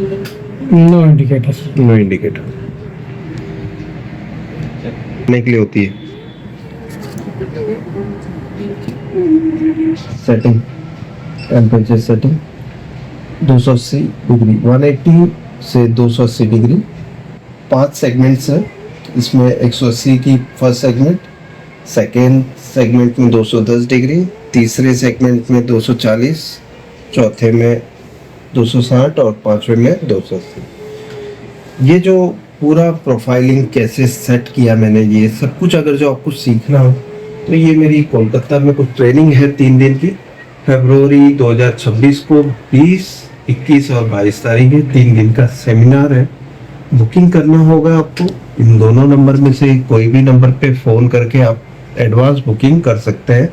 No indicator. No indicator के लिए होती है। सेटिंग, टेम्परेचर सेटिंग 280 डिग्री, 180 से 280 डिग्री। 5 सेगमेंट्स है इसमें। 180 की फर्स्ट सेगमेंट, सेकेंड सेगमेंट में 210 डिग्री, तीसरे सेगमेंट में 240, चौथे में 260 और पांचवे में 280। ये जो पूरा प्रोफाइलिंग कैसे सेट किया मैंने, ये सब कुछ अगर जो आपको सीखना हो तो ये मेरी कोलकाता में कुछ ट्रेनिंग है 3 दिन की। फरवरी 2026 को 20, 21 और 22 तारीख है, 3 दिन का सेमिनार है। बुकिंग करना होगा आपको इन दोनों नंबर में से कोई भी नंबर पे फ़ोन करके आप एडवांस बुकिंग कर सकते हैं।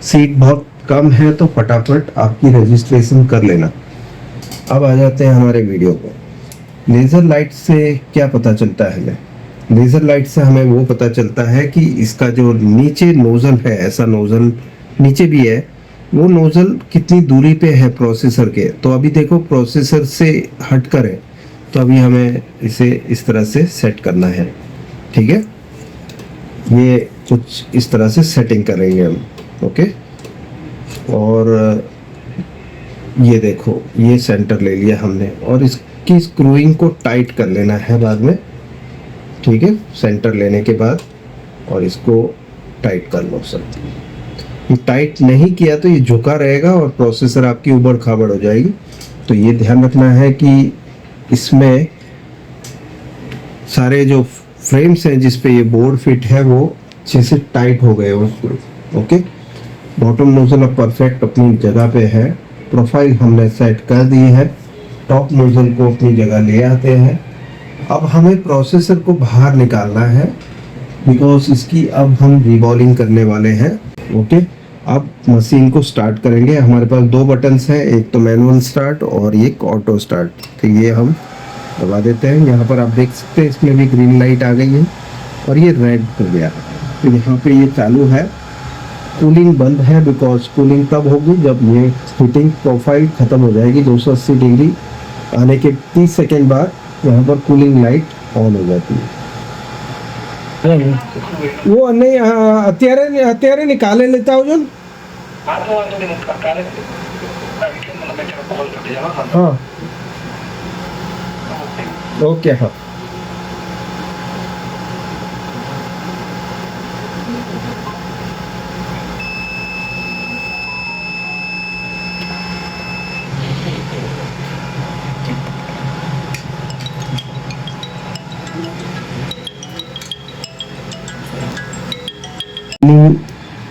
सीट बहुत कम है तो फटाफट आपकी रजिस्ट्रेशन कर लेना। अब आ जाते हैं हमारे वीडियो को। लेज़र लाइट से क्या पता चलता है हमें? लेज़र लाइट से हमें वो पता चलता है कि इसका जो नीचे नोज़ल है, ऐसा नोज़ल नीचे भी है, वो नोज़ल कितनी दूरी पे है प्रोसेसर के। तो अभी देखो प्रोसेसर से हट कर है, तो अभी हमें इसे इस तरह से सेट करना है। ठीक है, ये कुछ इस तरह से सेटिंग करेंगे हम। ओके, और ये देखो ये सेंटर ले लिया हमने और इसकी स्क्रूइंग को टाइट कर लेना है बाद में। ठीक है, सेंटर लेने के बाद और इसको टाइट कर लो सब। ये टाइट नहीं किया तो ये झुका रहेगा और प्रोसेसर आपकी उबड़ खाबड़ हो जाएगी। तो ये ध्यान रखना है कि इसमें सारे जो फ्रेम्स हैं जिस पे ये बोर्ड फिट है वो अच्छे से टाइट हो गए उसको। ओके, बॉटम नोजल अब परफेक्ट अपनी जगह पे है। प्रोफाइल हमने सेट कर दी है। टॉप नोजल को अपनी जगह ले आते हैं। अब हमें प्रोसेसर को बाहर निकालना है बिकॉज इसकी अब हम रीबॉलिंग करने वाले हैं। ओके, अब मशीन को स्टार्ट करेंगे। हमारे पास 2 बटन्स हैं, एक तो मैनुअल स्टार्ट और एक ऑटो स्टार्ट। तो ये हम दबा देते हैं। यहाँ पर आप देख सकते हैं इसमें भी ग्रीन लाइट आ गई है और ये रेड हो गया। तो यहाँ पे ये चालू है। कूलिंग बंद है बिकॉज कूलिंग तब होगी जब ये हीटिंग प्रोफाइल ख़त्म हो जाएगी। 280 डिग्री आने के 30 सेकेंड बाद यहाँ पर कूलिंग लाइट ऑन हो जाती है। वो नहीं અત્યારે निकाले लेता हूँ जो। हाँ ओके, हाँ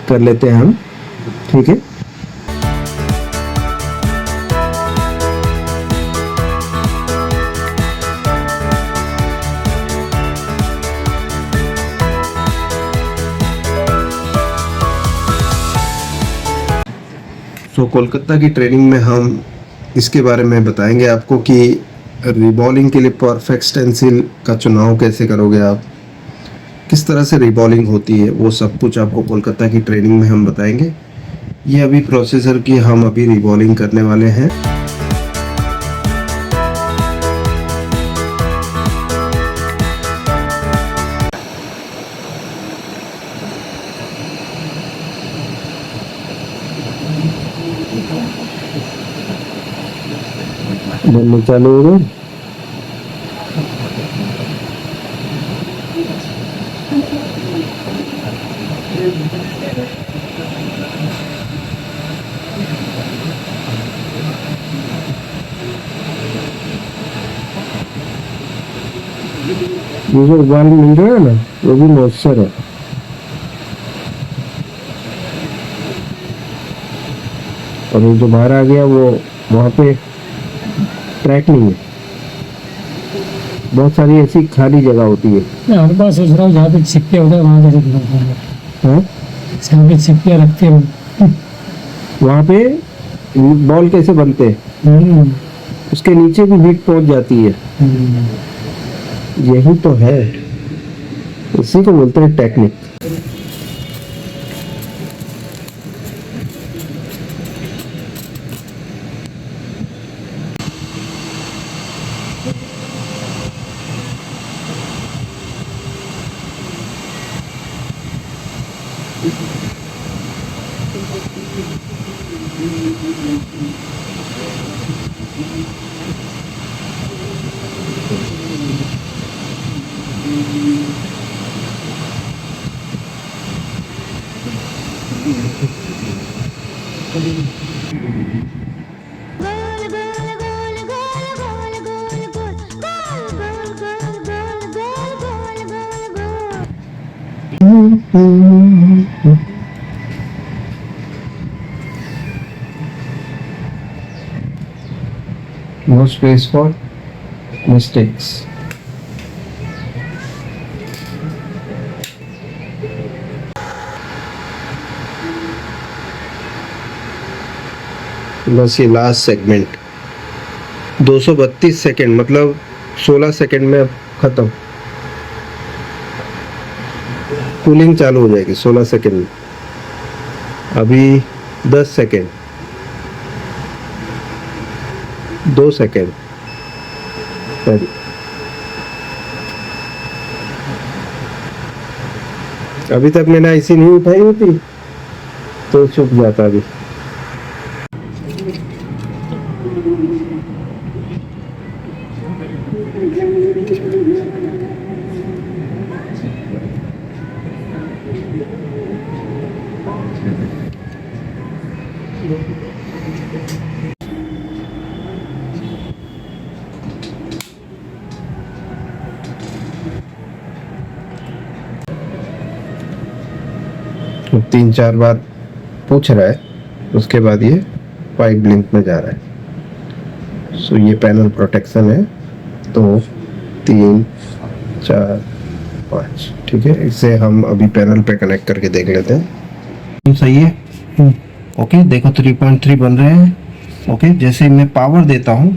कर लेते हैं हम। ठीक है, कोलकाता की ट्रेनिंग में हम इसके बारे में बताएंगे आपको कि रिबॉलिंग के लिए परफेक्ट स्टेंसिल का चुनाव कैसे करोगे आप, किस तरह से रिबॉलिंग होती है, वो सब कुछ आपको कोलकाता की ट्रेनिंग में हम बताएंगे। ये अभी प्रोसेसर की हम अभी रिबॉलिंग करने वाले हैं। बनने चालू हो गए। ये जो उबाल मिल रहा है ना, वो भी मॉइस्चर है। और ये जो बाहर आ गया वो वहाँ पे ट्रैक नहीं है। बहुत सारी ऐसी खाली जगह होती है। मैं हर बार सोच रहा हूँ जहाँ पे छिपके होता है वहाँ कैसे दिखाऊंगा। जहाँ पे छिपके रखते हो वहाँ पे बॉल कैसे बनते हैं, उसके नीचे भी हीट पहुँच जाती है। यही तो है, इसी को बोलते हैं technique. No space for mistakes. बस ये लास्ट सेगमेंट 232 सेकंड, मतलब 16 सेकंड में अब खत्म। कूलिंग चालू हो जाएगी 16 सेकंड में। अभी 10 सेकंड, 2 सेकंड, अभी तक मैंने ऐसी नहीं उठाई होती तो छुप जाता अभी। तो 3-4 बार पूछ रहा है, उसके बाद ये वाइट ब्लिंक में जा रहा है। सो ये पैनल प्रोटेक्शन है। तो 3, 4, 5, ठीक है। इसे हम अभी पैनल पे कनेक्ट करके देख लेते हैं। सही है, ओके। देखो 3.3 बन रहे हैं। ओके, जैसे मैं पावर देता हूँ,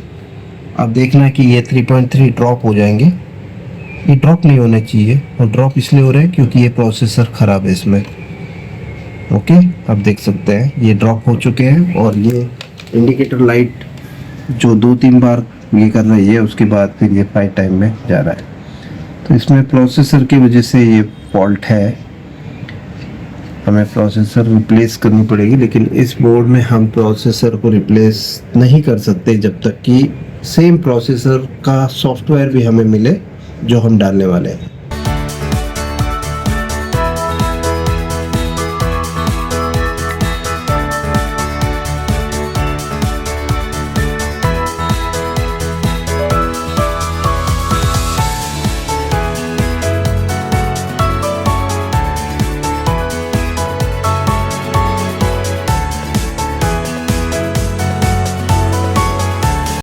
अब देखना कि ये 3.3 ड्रॉप हो जाएंगे। ये ड्रॉप नहीं होने चाहिए, और ड्रॉप इसलिए हो रहा है क्योंकि ये प्रोसेसर खराब है इसमें। ओके, आप देख सकते हैं ये ड्रॉप हो चुके हैं, और ये इंडिकेटर लाइट जो 2-3 बार ये कर रही है, उसके बाद फिर ये 5 टाइम में जा रहा है। तो इसमें प्रोसेसर की वजह से ये फॉल्ट है, हमें प्रोसेसर रिप्लेस करनी पड़ेगी। लेकिन इस बोर्ड में हम प्रोसेसर को रिप्लेस नहीं कर सकते जब तक कि सेम प्रोसेसर का सॉफ्टवेयर भी हमें मिले जो हम डालने वाले हैं।